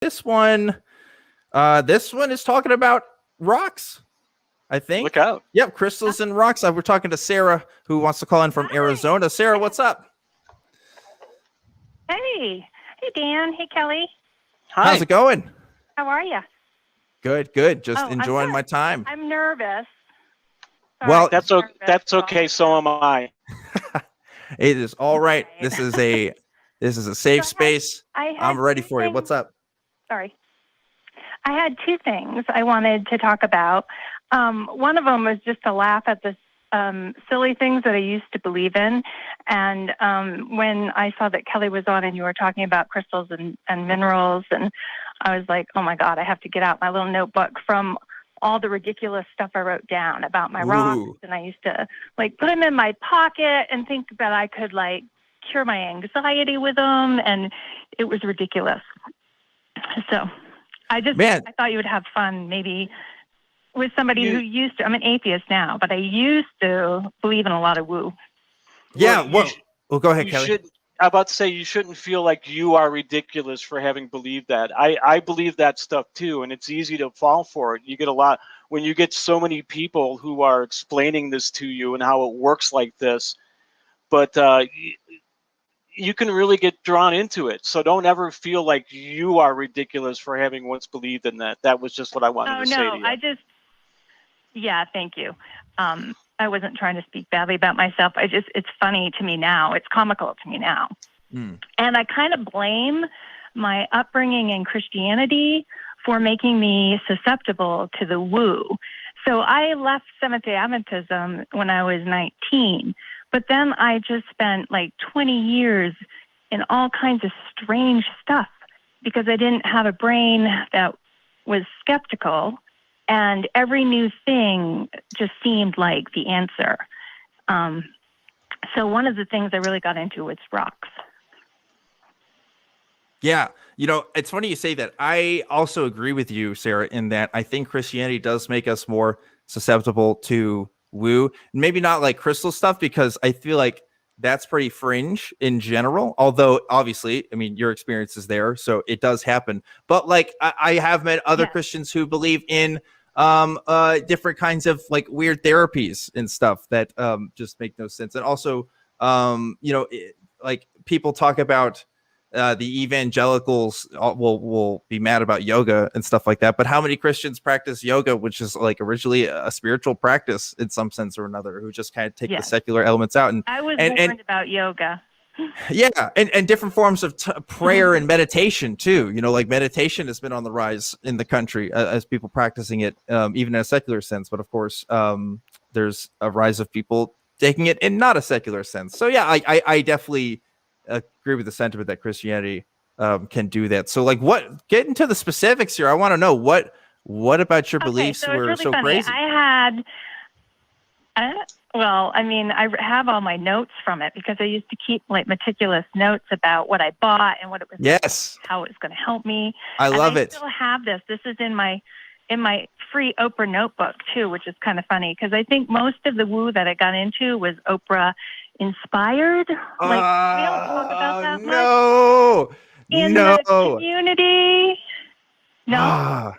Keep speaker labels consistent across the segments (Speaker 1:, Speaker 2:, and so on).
Speaker 1: This one is talking about rocks, I think.
Speaker 2: Look out.
Speaker 1: Yep, crystals and rocks. We're talking to Sarah, who wants to call in from Arizona. Sarah, what's up?
Speaker 3: Hey, Dan. Hey, Kelley.
Speaker 2: Hi.
Speaker 1: How's it going?
Speaker 3: How are you?
Speaker 1: Good. Just enjoying my time.
Speaker 3: I'm nervous. Sorry,
Speaker 1: Well,
Speaker 2: that's okay. So am I.
Speaker 1: It is all right. This is a safe space. I'm ready for you. What's up?
Speaker 3: Sorry. I had two things I wanted to talk about. One of them was just to laugh at the silly things that I used to believe in. And when I saw that Kelley was on and you were talking about crystals and minerals, and I was like, oh my God, I have to get out my little notebook from all the ridiculous stuff I wrote down about my rocks. And I used to put them in my pocket and think that I could cure my anxiety with them. And it was ridiculous. So I thought you would have fun maybe with somebody who used to. I'm an atheist now, but I used to believe in a lot of woo.
Speaker 1: Yeah. Well, go ahead, Kelley.
Speaker 2: I'm about to say you shouldn't feel like you are ridiculous for having believed that. I believe that stuff too, and it's easy to fall for it. You get a lot when you get so many people who are explaining this to you and how it works like this, but you can really get drawn into it. So don't ever feel like you are ridiculous for having once believed in that. That was just what I wanted to say to you.
Speaker 3: Yeah, thank you. I wasn't trying to speak badly about myself. It's funny to me now. It's comical to me now. And I kind of blame my upbringing in Christianity for making me susceptible to the woo. So I left Seventh-day Adventism when I was 19, but then I just spent 20 years in all kinds of strange stuff because I didn't have a brain that was skeptical. And every new thing just seemed like the answer. So one of the things I really got into was rocks.
Speaker 1: Yeah. It's funny you say that. I also agree with you, Sarah, in that I think Christianity does make us more susceptible to woo. Maybe not like crystal stuff, because I feel like that's pretty fringe in general. Although, obviously, I mean, your experience is there, so it does happen. But I have met other Christians who believe in different kinds of weird therapies and stuff that just make no sense. And also people talk about the evangelicals will be mad about yoga and stuff like that, but how many Christians practice yoga, which is originally a spiritual practice in some sense or another, who just kind of take the secular elements out? And
Speaker 3: I was warned about yoga.
Speaker 1: Yeah, and different forms of prayer and meditation too. Meditation has been on the rise in the country as people practicing it, even in a secular sense. But of course, there's a rise of people taking it in not a secular sense. So yeah, I definitely agree with the sentiment that Christianity can do that. So get into the specifics here. I want to know what about your beliefs were
Speaker 3: really
Speaker 1: so
Speaker 3: funny.
Speaker 1: crazy.
Speaker 3: I have all my notes from it because I used to keep meticulous notes about what I bought and what it was, how it was going to help me.
Speaker 1: I love it.
Speaker 3: I still have this. This is in my free Oprah notebook too, which is kind of funny because I think most of the woo that I got into was Oprah inspired. We don't talk about that much in the community. No.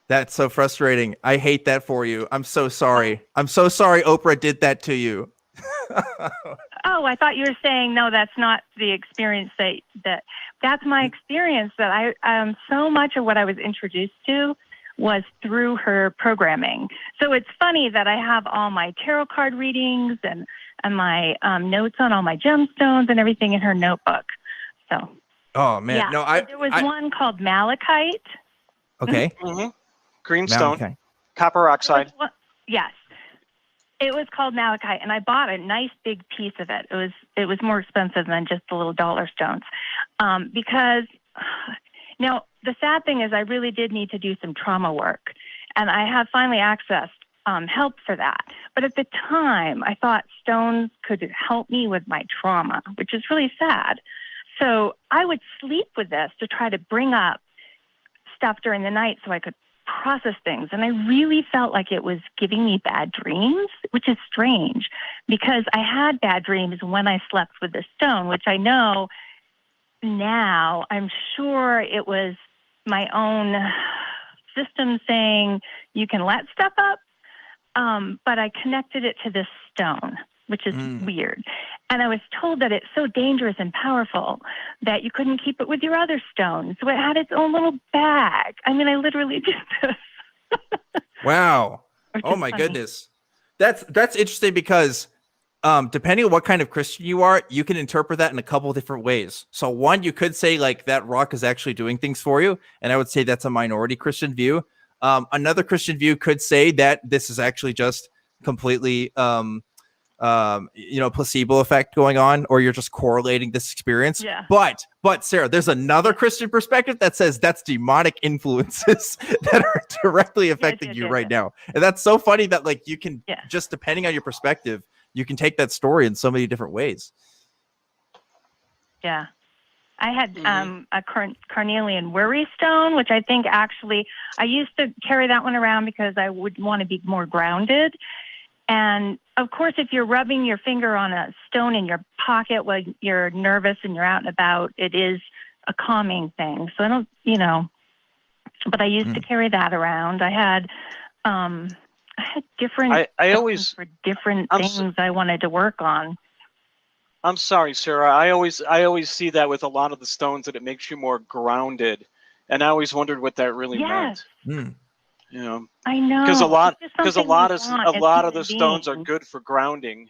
Speaker 1: That's so frustrating. I hate that for you. I'm so sorry. I'm so sorry Oprah did that to you.
Speaker 3: Oh, I thought you were saying, no, that's not the experience that's my experience, that I so much of what I was introduced to was through her programming. So it's funny that I have all my tarot card readings and my notes on all my gemstones and everything in her notebook. So.
Speaker 1: Oh man,
Speaker 3: yeah.
Speaker 1: no,
Speaker 3: there was one called malachite.
Speaker 1: Okay.
Speaker 2: Mm-hmm. Greenstone, copper oxide.
Speaker 3: Yes, it was called malachite, and I bought a nice big piece of it. It was more expensive than just the little dollar stones, because now the sad thing is I really did need to do some trauma work, and I have finally accessed help for that. But at the time, I thought stones could help me with my trauma, which is really sad. So I would sleep with this to try to bring up stuff during the night so I could process things. And I really felt like it was giving me bad dreams, which is strange because I had bad dreams when I slept with the stone, which I know now, I'm sure it was my own system saying you can let stuff up, but I connected it to this stone, which is weird. And I was told that it's so dangerous and powerful that you couldn't keep it with your other stones. So it had its own little bag. I mean, I literally did this.
Speaker 1: Wow.
Speaker 3: Which
Speaker 1: Oh
Speaker 3: is
Speaker 1: my
Speaker 3: funny.
Speaker 1: goodness. That's interesting because depending on what kind of Christian you are, you can interpret that in a couple of different ways. So one, you could say like that rock is actually doing things for you. And I would say that's a minority Christian view. Another Christian view could say that this is actually just completely, placebo effect going on, or you're just correlating this experience.
Speaker 3: Yeah.
Speaker 1: But Sarah, there's another Christian perspective that says that's demonic influences that are directly affecting you right now. And that's so funny that like you can just depending on your perspective, you can take that story in so many different ways.
Speaker 3: Yeah. I had a carnelian worry stone, which I think actually I used to carry that one around because I would want to be more grounded. And of course, if you're rubbing your finger on a stone in your pocket while you're nervous and you're out and about, it is a calming thing. So I don't, but I used to carry that around. I had different
Speaker 2: I always
Speaker 3: for different things I wanted to work on.
Speaker 2: I'm sorry, Sarah. I always see that with a lot of the stones that it makes you more grounded, and I always wondered what that really meant.
Speaker 3: I know,
Speaker 2: because a lot of the stones are good for grounding.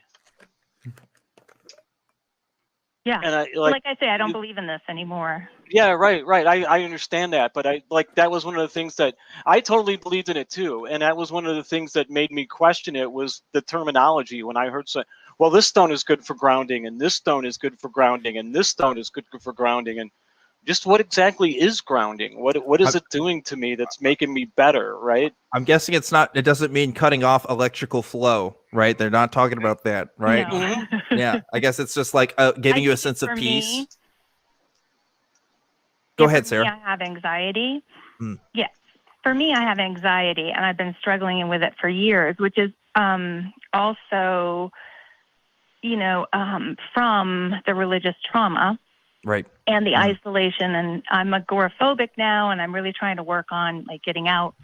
Speaker 3: Yeah,
Speaker 2: and
Speaker 3: like I say, I don't believe in this anymore.
Speaker 2: Yeah, right. I understand that, but that was one of the things that I totally believed in it too, and that was one of the things that made me question it was the terminology. When I heard well, this stone is good for grounding, and this stone is good for grounding, and this stone is good for grounding, and just what exactly is grounding? What is it doing to me that's making me better, right?
Speaker 1: I'm guessing it doesn't mean cutting off electrical flow, right? They're not talking about that, right?
Speaker 3: No.
Speaker 1: Yeah, I guess it's just like giving you a sense of peace. Go ahead, Sarah.
Speaker 3: I have anxiety. Yes. For me, I have anxiety, and I've been struggling with it for years, which is also, from the religious trauma.
Speaker 1: Right.
Speaker 3: And the isolation. And I'm agoraphobic now, and I'm really trying to work on like getting out.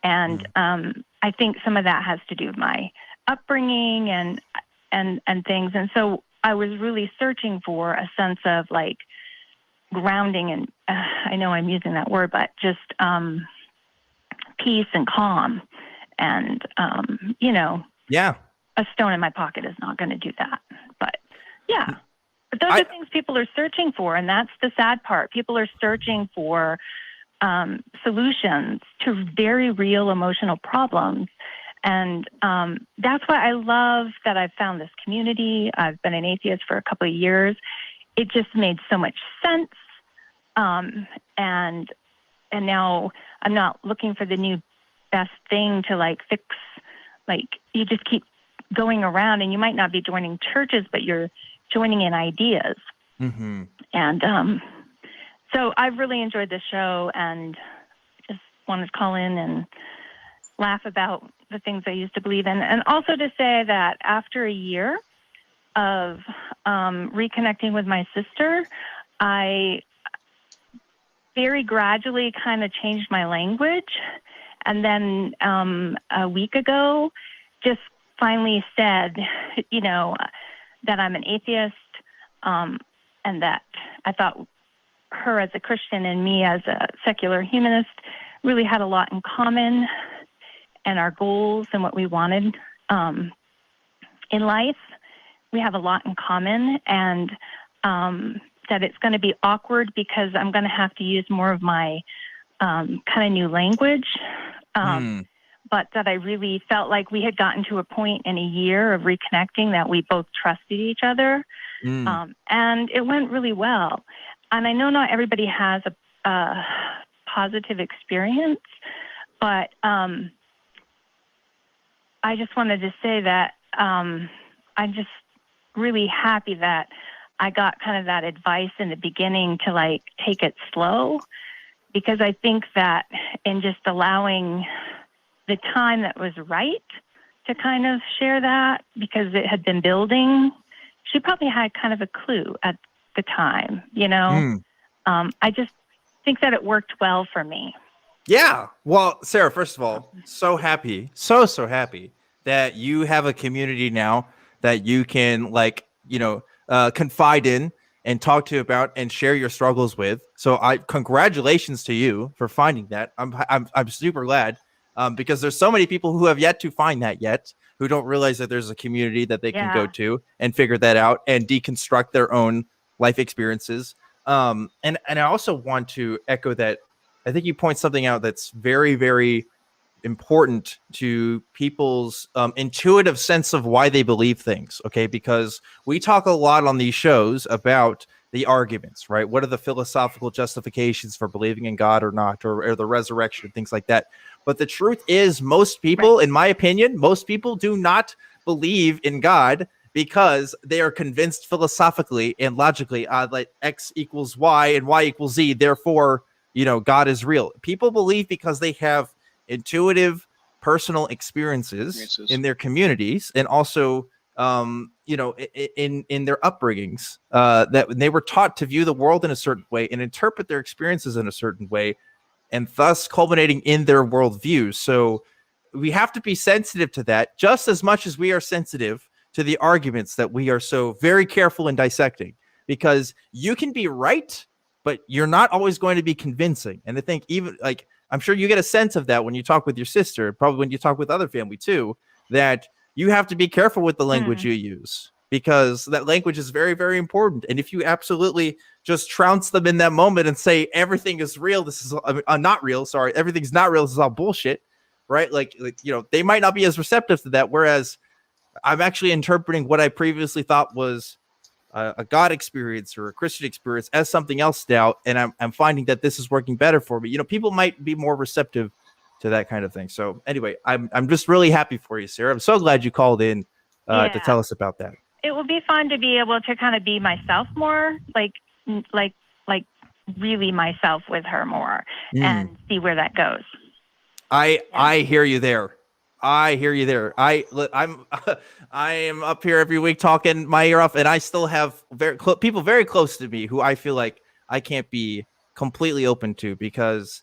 Speaker 3: And I think some of that has to do with my upbringing and things. And so I was really searching for a sense of like grounding, and I know I'm using that word, but just peace and calm. And, a stone in my pocket is not going to do that. But yeah. But those are things people are searching for, and that's the sad part. People are searching for solutions to very real emotional problems. And that's why I love that I've found this community. I've been an atheist for a couple of years. It just made so much sense. And now I'm not looking for the new best thing to like fix. Like you just keep going around, and you might not be joining churches, but you're joining in ideas. And so I've really enjoyed this show, and just wanted to call in and laugh about the things I used to believe in. And also to say that after a year of reconnecting with my sister, I very gradually kind of changed my language. And then a week ago, just finally said, that I'm an atheist, and that I thought her as a Christian and me as a secular humanist really had a lot in common, and our goals and what we wanted in life. We have a lot in common, and that it's going to be awkward because I'm going to have to use more of my kind of new language. But that I really felt like we had gotten to a point in a year of reconnecting that we both trusted each other. And it went really well. And I know not everybody has a positive experience, but I just wanted to say that I'm just really happy that I got kind of that advice in the beginning to like take it slow, because I think that in just allowing the time that was right to kind of share that, because it had been building, she probably had kind of a clue at the time, I just think that it worked well for me.
Speaker 1: Yeah. Well, Sarah, first of all, so happy, so happy that you have a community now that you can confide in and talk to about and share your struggles with. So I congratulations to you for finding that. I'm super glad because there's so many people who have yet to find that yet, who don't realize that there's a community that they can go to and figure that out and deconstruct their own life experiences. And I also want to echo that. I think you point something out that's very, very important to people's intuitive sense of why they believe things. Okay, because we talk a lot on these shows about the arguments, right? What are the philosophical justifications for believing in God or not, or the resurrection, things like that. But the truth is, most people, in my opinion, most people do not believe in God because they are convinced philosophically and logically like X equals Y and Y equals Z. Therefore, God is real. People believe because they have intuitive personal experiences in their communities and also in their upbringings that they were taught to view the world in a certain way and interpret their experiences in a certain way, and thus culminating in their worldview. So we have to be sensitive to that just as much as we are sensitive to the arguments that we are so very careful in dissecting, because you can be right, but you're not always going to be convincing. And I think even like, I'm sure you get a sense of that when you talk with your sister, probably when you talk with other family too, that you have to be careful with the language you use, because that language is very, very important. And if you absolutely just trounce them in that moment and say, everything is real, this is not real. Sorry. Everything's not real. This is all bullshit. Right. Like, they might not be as receptive to that. Whereas I'm actually interpreting what I previously thought was a God experience or a Christian experience as something else now, and I'm finding that this is working better for me. People might be more receptive to that kind of thing. So anyway, I'm just really happy for you, Sarah. I'm so glad you called in to tell us about that.
Speaker 3: It will be fun to be able to kind of be myself more, like really myself with her more, and see where that goes.
Speaker 1: I hear you there. I hear you there. I am up here every week talking my ear off, and I still have people very close to me who I feel like I can't be completely open to, because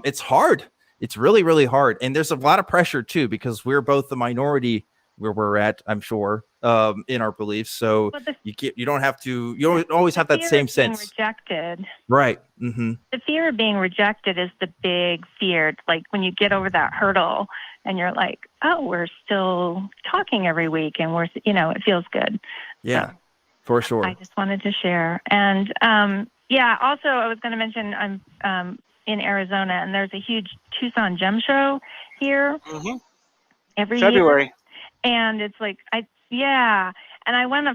Speaker 1: it's hard. It's really, really hard, and there's a lot of pressure too, because we're both the minority where we're at, I'm sure, in our beliefs. So you don't always have that same sense.
Speaker 3: Rejected,
Speaker 1: right? Mm-hmm.
Speaker 3: The fear of being rejected is the big fear. Like when you get over that hurdle, and you're like, oh, we're still talking every week, and we're, it feels good.
Speaker 1: Yeah,
Speaker 3: so,
Speaker 1: for sure.
Speaker 3: I just wanted to share. And also I was going to mention I'm in Arizona, and there's a huge Tucson Gem Show here every
Speaker 2: February.
Speaker 3: year. And it's like, and I went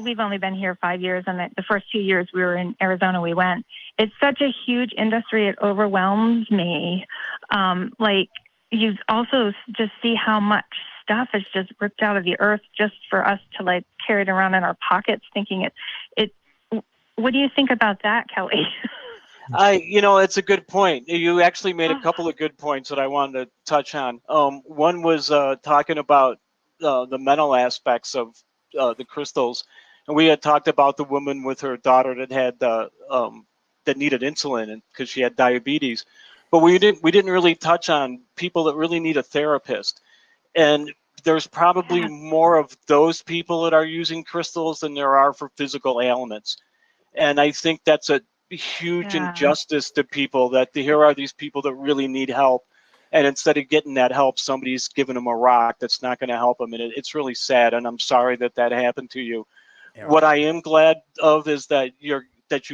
Speaker 3: we've only been here 5 years, and the first 2 years we were in Arizona, we went. It's such a huge industry. It overwhelms me. You also just see how much stuff is just ripped out of the earth just for us to like carry it around in our pockets, thinking it. What do you think about that, Kelley?
Speaker 2: It's a good point. You actually made a couple of good points that I wanted to touch on. One was talking about the mental aspects of the crystals, and we had talked about the woman with her daughter that had that needed insulin because she had diabetes. But we didn't really touch on people that really need a therapist. And there's probably more of those people that are using crystals than there are for physical ailments. And I think that's a huge injustice to people, that here are these people that really need help. And instead of getting that help, somebody's giving them a rock that's not going to help them. And it's really sad. And I'm sorry that happened to you. Yeah. What I am glad of is that you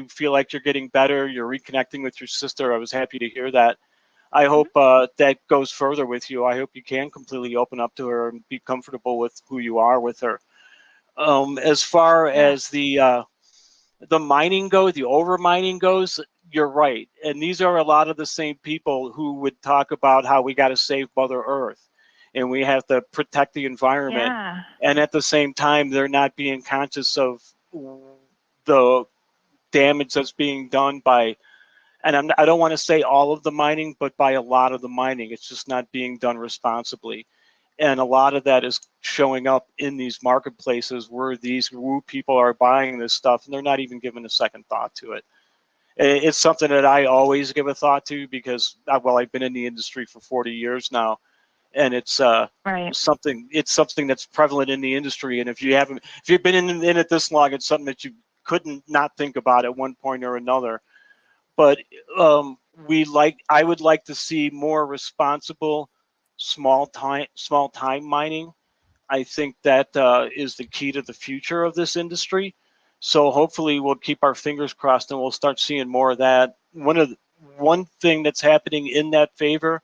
Speaker 2: feel like you're getting better. You're reconnecting with your sister. I was happy to hear that. I hope that goes further with you. I hope you can completely open up to her and be comfortable with who you are with her. As far as the mining goes, the over mining goes, you're right. And these are a lot of the same people who would talk about how we got to save Mother Earth and we have to protect the environment. Yeah. And at the same time, they're not being conscious of the damage that's being done by, and I don't want to say all of the mining, but by a lot of the mining. It's just not being done responsibly. And a lot of that is showing up in these marketplaces where these woo people are buying this stuff and they're not even giving a second thought to it. It's something that I always give a thought to because, well, I've been in the industry for 40 years now, and it's
Speaker 3: Right.
Speaker 2: something that's prevalent in the industry. And if you've been in it this long, it's something that you couldn't not think about at one point or another. But I would like to see more responsible small time mining. I think that is the key to the future of this industry. So hopefully we'll keep our fingers crossed and we'll start seeing more of that. One thing that's happening in that favor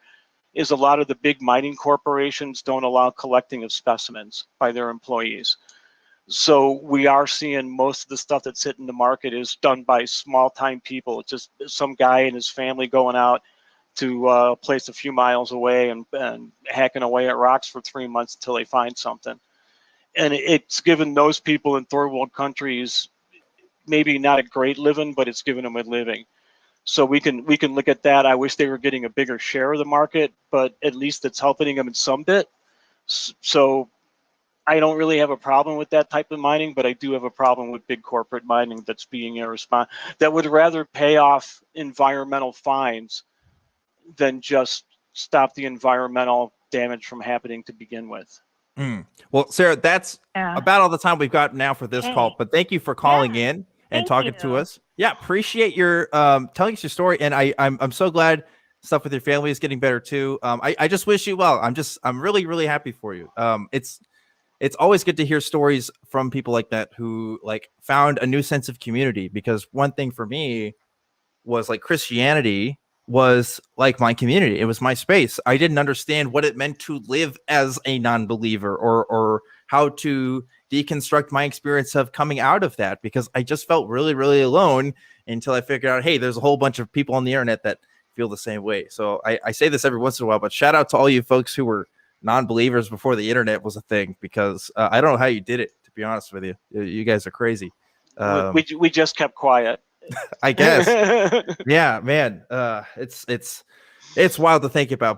Speaker 2: is a lot of the big mining corporations don't allow collecting of specimens by their employees. So we are seeing most of the stuff that's hitting the market is done by small time people. It's just some guy and his family going out to a place a few miles away and hacking away at rocks for 3 months until they find something. And it's given those people in third world countries maybe not a great living, but it's given them a living. So we can look at that. I wish they were getting a bigger share of the market, but at least it's helping them in some bit. So I don't really have a problem with that type of mining, but I do have a problem with big corporate mining that's being irresponsible, that would rather pay off environmental fines than just stop the environmental damage from happening to begin with.
Speaker 1: Well, Sarah, that's about all the time we've got now for this call, but thank you for calling in and talking to us. Yeah, appreciate your telling us your story, and I'm so glad stuff with your family is getting better too. I just wish you well. I'm really, really happy for you. It's always good to hear stories from people like that who like found a new sense of community, because one thing for me was like Christianity was like my community. It was my space. I didn't understand what it meant to live as a non-believer or how to deconstruct my experience of coming out of that, because I just felt really, really alone until I figured out, hey, there's a whole bunch of people on the internet that feel the same way. So I say this every once in a while, but shout out to all you folks who were non-believers before the internet was a thing, because I don't know how you did it, to be honest with you. You guys are crazy.
Speaker 2: We just kept quiet.
Speaker 1: I guess. Yeah, man. It's wild to think about.